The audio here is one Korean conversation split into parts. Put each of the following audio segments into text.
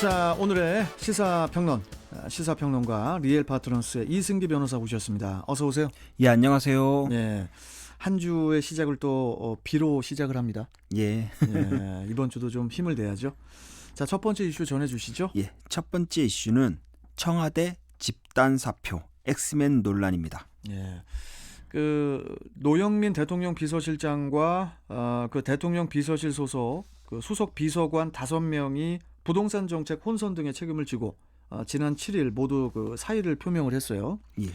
자, 오늘의 시사평론가 리엘 파트너스의 이승기 변호사 오셨습니다. 어서 오세요. 예, 안녕하세요. 네, 한 주의 시작을 또 비로 시작을 합니다. 예. 예, 이번 주도 좀 힘을 내야죠. 자, 첫 번째 이슈 전해주시죠. 예, 첫 번째 이슈는 청와대 집단 사표 엑스맨 논란입니다. 예, 노영민 대통령 비서실장과 그 대통령 비서실 소속 그 수석 비서관 5명이 부동산 정책 혼선 등의 책임을 지고 지난 7일 모두 그 사의를 표명을 했어요. 예.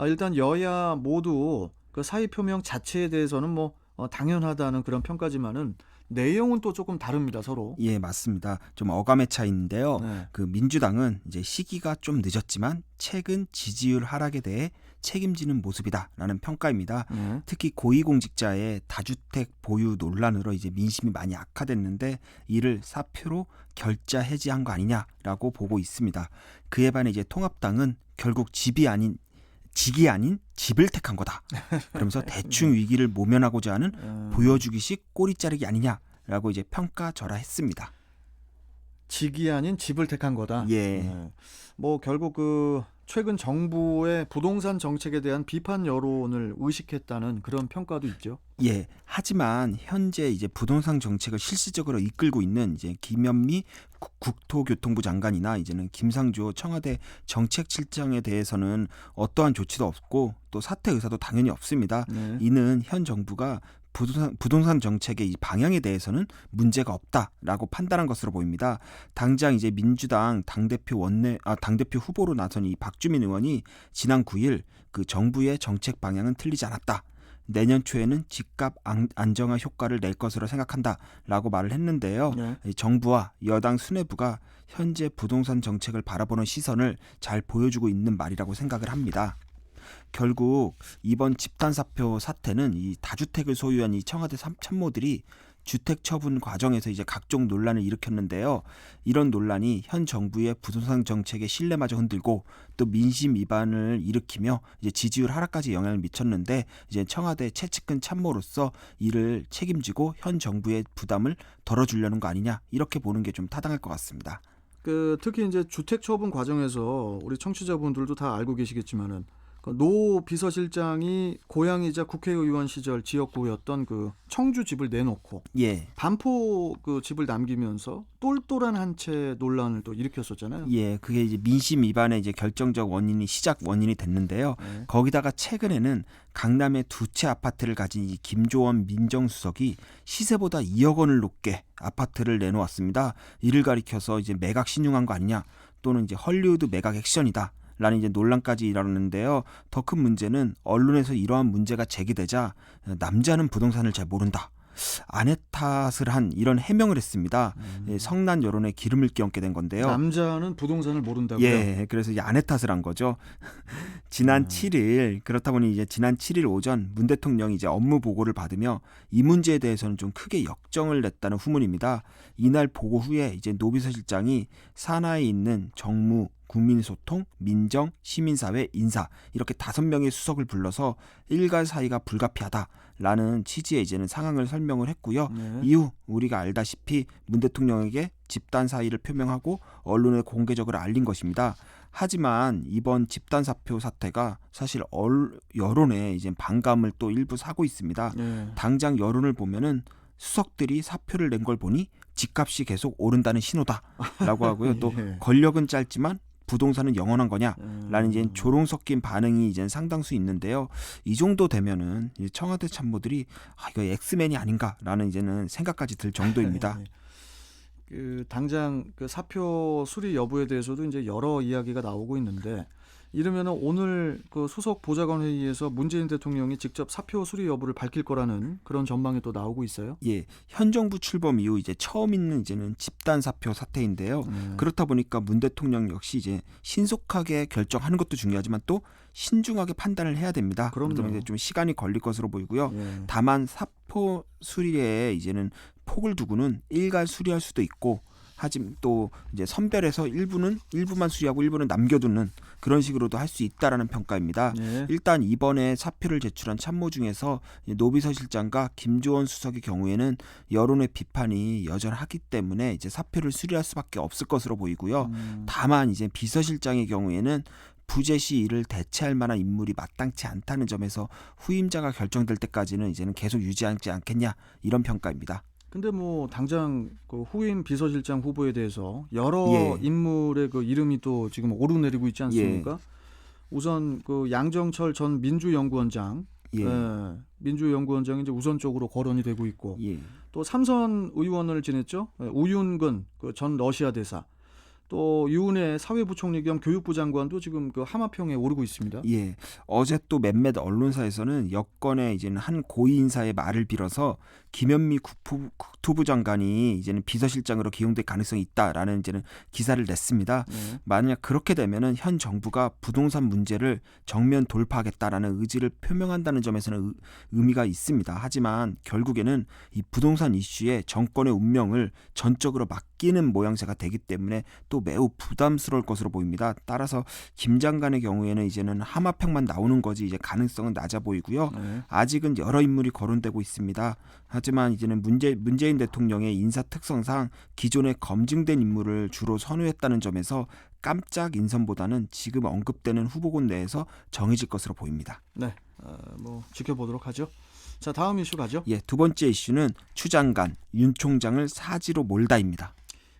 일단 여야 모두 그 사의 표명 자체에 대해서는 당연하다는 그런 평가지만은 내용은 또 조금 다릅니다, 서로. 예, 맞습니다. 좀 어감의 차이인데요. 네. 그 민주당은 이제 시기가 좀 늦었지만 최근 지지율 하락에 대해 책임지는 모습이다라는 평가입니다. 특히 고위공직자의 다주택 보유 논란으로 이제 민심이 많이 악화됐는데 이를 사표로 결자 해지한 거 아니냐라고 보고 있습니다. 그에 반해 이제 통합당은 결국 직이 아닌 집을 택한 거다. 그러면서 대충 위기를 모면하고자 하는 보여주기식 꼬리 자르기 아니냐라고 이제 평가절하했습니다. 직이 아닌 집을 택한 거다. 예. 결국 최근 정부의 부동산 정책에 대한 비판 여론을 의식했다는 그런 평가도 있죠. 예. 하지만 현재 이제 부동산 정책을 실질적으로 이끌고 있는 이제 김현미 국토교통부 장관이나 이제는 김상조 청와대 정책실장에 대해서는 어떠한 조치도 없고 또 사퇴 의사도 당연히 없습니다. 네. 이는 현 정부가 부동산 정책의 이 방향에 대해서는 문제가 없다라고 판단한 것으로 보입니다. 당장 이제 민주당 당대표 후보로 나선 이 박주민 의원이 지난 9일 그 정부의 정책 방향은 틀리지 않았다. 내년 초에는 집값 안정화 효과를 낼 것으로 생각한다라고 말을 했는데요. 네. 정부와 여당 수뇌부가 현재 부동산 정책을 바라보는 시선을 잘 보여주고 있는 말이라고 생각을 합니다. 결국 이번 집단사표 사태는 이 다주택을 소유한 이 청와대 참모들이 주택 처분 과정에서 이제 각종 논란을 일으켰는데요. 이런 논란이 현 정부의 부동산 정책의 신뢰마저 흔들고 또 민심 위반을 일으키며 이제 지지율 하락까지 영향을 미쳤는데 이제 청와대 최측근 참모로서 이를 책임지고 현 정부의 부담을 덜어주려는 거 아니냐 이렇게 보는 게 좀 타당할 것 같습니다. 특히 이제 주택 처분 과정에서 우리 청취자분들도 다 알고 계시겠지만은 노 비서실장이 고향이자 국회의원 시절 지역구였던 그 청주 집을 내놓고 예. 반포 그 집을 남기면서 똘똘한 한 채 논란을 또 일으켰었잖아요. 예, 그게 이제 민심 위반의 이제 결정적 시작 원인이 됐는데요. 네. 거기다가 최근에는 강남에 2채 아파트를 가진 이 김조원 민정수석이 시세보다 2억 원을 높게 아파트를 내놓았습니다. 이를 가리켜서 이제 매각 신용한 거 아니냐, 또는 이제 헐리우드 매각 액션이다. 라는 이제 논란까지 일어났는데요. 더 큰 문제는 언론에서 이러한 문제가 제기되자 남자는 부동산을 잘 모른다. 아내 탓을 한 이런 해명을 했습니다. 성난 여론에 기름을 끼얹게 된 건데요. 남자는 부동산을 모른다고요? 예, 그래서 이제 아내 탓을 한 거죠. 지난 7일 그렇다 보니 이제 지난 7일 오전 문 대통령이 이제 업무 보고를 받으며 이 문제에 대해서는 좀 크게 역정을 냈다는 후문입니다. 이날 보고 후에 이제 노 비서실장이 산하에 있는 정무, 국민소통, 민정, 시민사회, 인사 이렇게 5명의 수석을 불러서 일갈 사이가 불가피하다라는 취지의 이제는 상황을 설명을 했고요. 네. 이후 우리가 알다시피 문 대통령에게 집단 사의를 표명하고 언론에 공개적으로 알린 것입니다. 하지만 이번 집단 사표 사태가 사실 여론에 이제 반감을 또 일부 사고 있습니다. 네. 당장 여론을 보면은 수석들이 사표를 낸 걸 보니 집값이 계속 오른다는 신호다라고 하고요. 또 예. 권력은 짧지만 부동산은 영원한 거냐라는 이제 조롱 섞인 반응이 이제 상당수 있는데요. 이 정도 되면은 청와대 참모들이 이거 엑스맨이 아닌가라는 이제는 생각까지 들 정도입니다. 당장 그 사표 수리 여부에 대해서도 이제 여러 이야기가 나오고 있는데 이러면은 오늘 그 수석 보좌관 회의에서 문재인 대통령이 직접 사표 수리 여부를 밝힐 거라는 그런 전망이 또 나오고 있어요. 예, 현 정부 출범 이후 이제 처음 있는 이제는 집단 사표 사태인데요. 그렇다 보니까 문 대통령 역시 이제 신속하게 결정하는 것도 중요하지만 또 신중하게 판단을 해야 됩니다. 그러다 보니 좀 시간이 걸릴 것으로 보이고요. 예. 다만 사표 수리에 이제는 폭을 두고는 일괄 수리할 수도 있고 하지만 또 이제 선별해서 일부만 수리하고 일부는 남겨두는 그런 식으로도 할 수 있다라는 평가입니다. 예. 일단 이번에 사표를 제출한 참모 중에서 노비서 실장과 김조원 수석의 경우에는 여론의 비판이 여전하기 때문에 이제 사표를 수리할 수밖에 없을 것으로 보이고요. 다만 이제 비서실장의 경우에는 부재 시 이를 대체할 만한 인물이 마땅치 않다는 점에서 후임자가 결정될 때까지는 이제는 계속 유지하지 않겠냐 이런 평가입니다. 근데 뭐 당장 그 후임 비서실장 후보에 대해서 여러 예. 인물의 그 이름이 또 지금 오르내리고 있지 않습니까? 우선 그 양정철 전 민주연구원장, 예. 민주연구원장이 이제 우선적으로 거론이 되고 있고, 예. 또 삼선 의원을 지냈죠. 우윤근 그 전 러시아 대사, 또 유은혜 사회부총리 겸 교육부 장관도 지금 그 하마평에 오르고 있습니다. 예. 어제 또 몇몇 언론사에서는 여권의 이제는 한 고위 인사의 말을 빌어서 김현미 국토부 장관이 이제는 비서실장으로 기용될 가능성이 있다라는 이제는 기사를 냈습니다. 네. 만약 그렇게 되면은 현 정부가 부동산 문제를 정면 돌파하겠다라는 의지를 표명한다는 점에서는 의미가 있습니다. 하지만 결국에는 이 부동산 이슈에 정권의 운명을 전적으로 맡기는 모양새가 되기 때문에 또 매우 부담스러울 것으로 보입니다. 따라서 김 장관의 경우에는 이제는 하마평만 나오는 거지 이제 가능성은 낮아 보이고요. 네. 아직은 여러 인물이 거론되고 있습니다. 하지만 이제는 문재인 대통령의 인사 특성상 기존에 검증된 인물을 주로 선호했다는 점에서 깜짝 인선보다는 지금 언급되는 후보군 내에서 정해질 것으로 보입니다. 네, 뭐 지켜보도록 하죠. 자, 다음 이슈 가죠. 예, 두 번째 이슈는 추 장관, 윤 총장을 사지로 몰다입니다.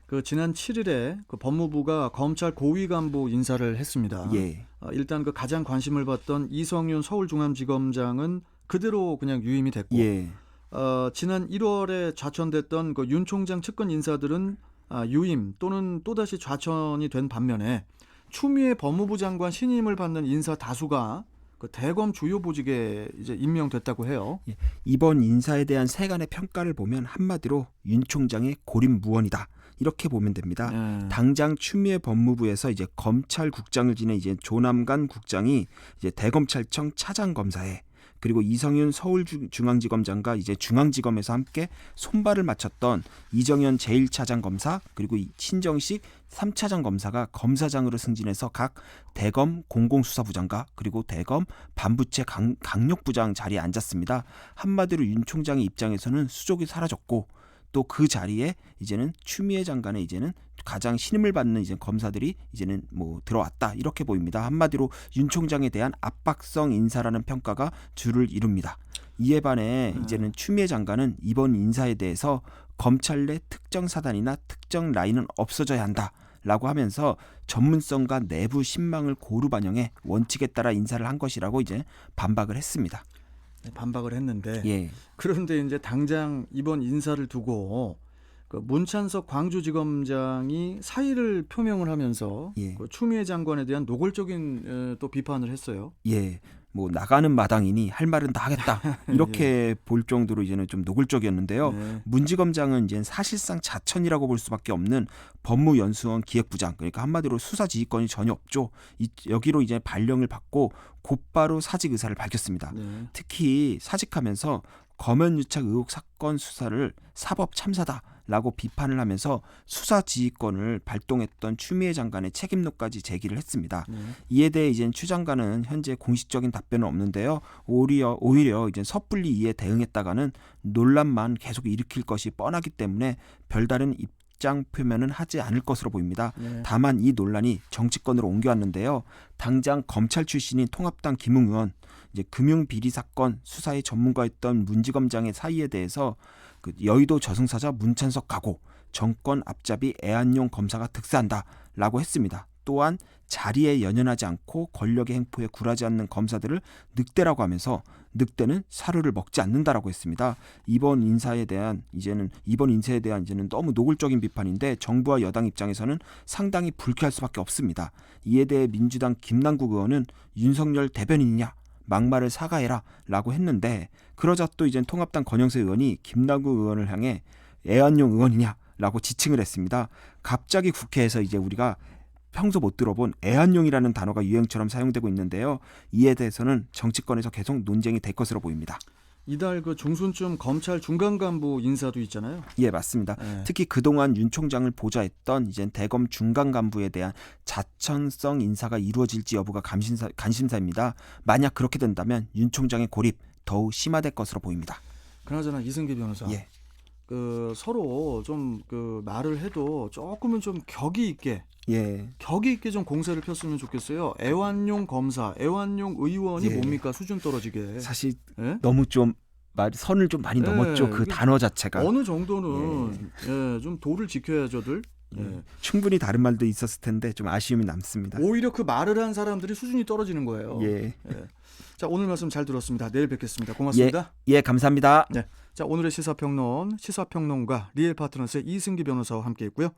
그 지난 7일에 그 법무부가 검찰 고위 간부 인사를 했습니다. 예, 일단 그 가장 관심을 받던 이성윤 서울중앙지검장은 그대로 그냥 유임이 됐고, 예, 지난 1월에 좌천됐던 그 윤 총장 측근 인사들은 유임 또는 또다시 좌천이 된 반면에 추미애 법무부 장관 신임을 받는 인사 다수가 그 대검 주요 보직에 이제 임명됐다고 해요. 예. 이번 인사에 대한 세간의 평가를 보면 한마디로 윤 총장의 고립무원이다. 이렇게 보면 됩니다. 당장 추미애 법무부에서 이제 검찰국장을 지낸 이제 조남관 국장이 이제 대검찰청 차장검사에, 그리고 이성윤 서울중앙지검장과 이제 중앙지검에서 함께 손발을 맞췄던 이정현 제1차장검사, 그리고 신정식 3차장 검사가 검사장으로 승진해서 각 대검 공공수사부장과 그리고 대검 반부채 강력부장 자리에 앉았습니다. 한마디로 윤 총장의 입장에서는 수족이 사라졌고, 또 그 자리에 이제는 추미애 장관의 이제는 가장 신임을 받는 이제 검사들이 이제는 뭐 들어왔다 이렇게 보입니다. 한마디로 윤 총장에 대한 압박성 인사라는 평가가 주를 이룹니다. 이에 반해 이제는 추미애 장관은 이번 인사에 대해서 검찰 내 특정 사단이나 특정 라인은 없어져야 한다라고 하면서 전문성과 내부 신망을 고루 반영해 원칙에 따라 인사를 한 것이라고 이제 반박을 했습니다. 반박을 했는데, 예, 그런데 이제 당장 이번 인사를 두고 그 문찬석 광주지검장이 사의를 표명을 하면서 예. 그 추미애 장관에 대한 노골적인 또 비판을 했어요. 예, 뭐 나가는 마당이니 할 말은 다 하겠다 이렇게 볼 정도로 이제는 좀 노골적이었는데요. 네. 문지검장은 이제 사실상 자천이라고 볼 수밖에 없는 법무연수원 기획부장, 그러니까 한마디로 수사 지휘권이 전혀 없죠. 여기로 이제 발령을 받고 곧바로 사직 의사를 밝혔습니다. 네. 특히 사직하면서 검언유착 의혹 사건 수사를 사법 참사다라고 비판을 하면서 수사 지휘권을 발동했던 추미애 장관의 책임론까지 제기를 했습니다. 네. 이에 대해 이제 추 장관은 현재 공식적인 답변은 없는데요. 오히려 이제 섣불리 이에 대응했다가는 논란만 계속 일으킬 것이 뻔하기 때문에 별다른 입장 표명은 하지 않을 것으로 보입니다. 네. 다만 이 논란이 정치권으로 옮겨왔는데요. 당장 검찰 출신인 통합당 김웅 의원, 이제 금융비리 사건 수사의 전문가였던 문지검장의 사의에 대해서 그 여의도 저승사자 문찬석 각오, 정권 앞잡이 애완용 검사가 득세한다라고 했습니다. 또한 자리에 연연하지 않고 권력의 행포에 굴하지 않는 검사들을 늑대라고 하면서 늑대는 사료를 먹지 않는다라고 했습니다. 이번 인사에 대한 이제는 너무 노골적인 비판인데 정부와 여당 입장에서는 상당히 불쾌할 수밖에 없습니다. 이에 대해 민주당 김남국 의원은 윤석열 대변인이냐? 막말을 사과해라 라고 했는데, 그러자 또 이제 통합당 권영세 의원이 김남국 의원을 향해 애완용 의원이냐 라고 지칭을 했습니다. 갑자기 국회에서 이제 우리가 평소 못 들어본 애완용이라는 단어가 유행처럼 사용되고 있는데요. 이에 대해서는 정치권에서 계속 논쟁이 될 것으로 보입니다. 이달 그 중순쯤 검찰 중간 간부 인사도 있잖아요. 예, 맞습니다. 네. 특히 그동안 윤 총장을 보좌했던 이제 대검 중간 간부에 대한 자천성 인사가 이루어질지 여부가 관심사입니다. 만약 그렇게 된다면 윤 총장의 고립 더욱 심화될 것으로 보입니다. 그나저나 이승기 변호사, 예. 그 서로 좀 그 말을 해도 조금은 좀 격이 있게 좀 공세를 폈으면 좋겠어요. 애완용 검사, 애완용 의원이 예. 뭡니까? 수준 떨어지게. 사실 예? 너무 좀 선을 좀 많이 예, 넘었죠. 그 이게 단어 자체가. 어느 정도는 좀 도를 지켜야죠들. 예. 충분히 다른 말도 있었을 텐데 좀 아쉬움이 남습니다. 오히려 그 말을 한 사람들이 수준이 떨어지는 거예요. 예. 자, 오늘 말씀 잘 들었습니다. 내일 뵙겠습니다. 고맙습니다. 예, 감사합니다. 네. 자, 오늘의 시사평론가 리엘 파트너스의 이승기 변호사와 함께했고요.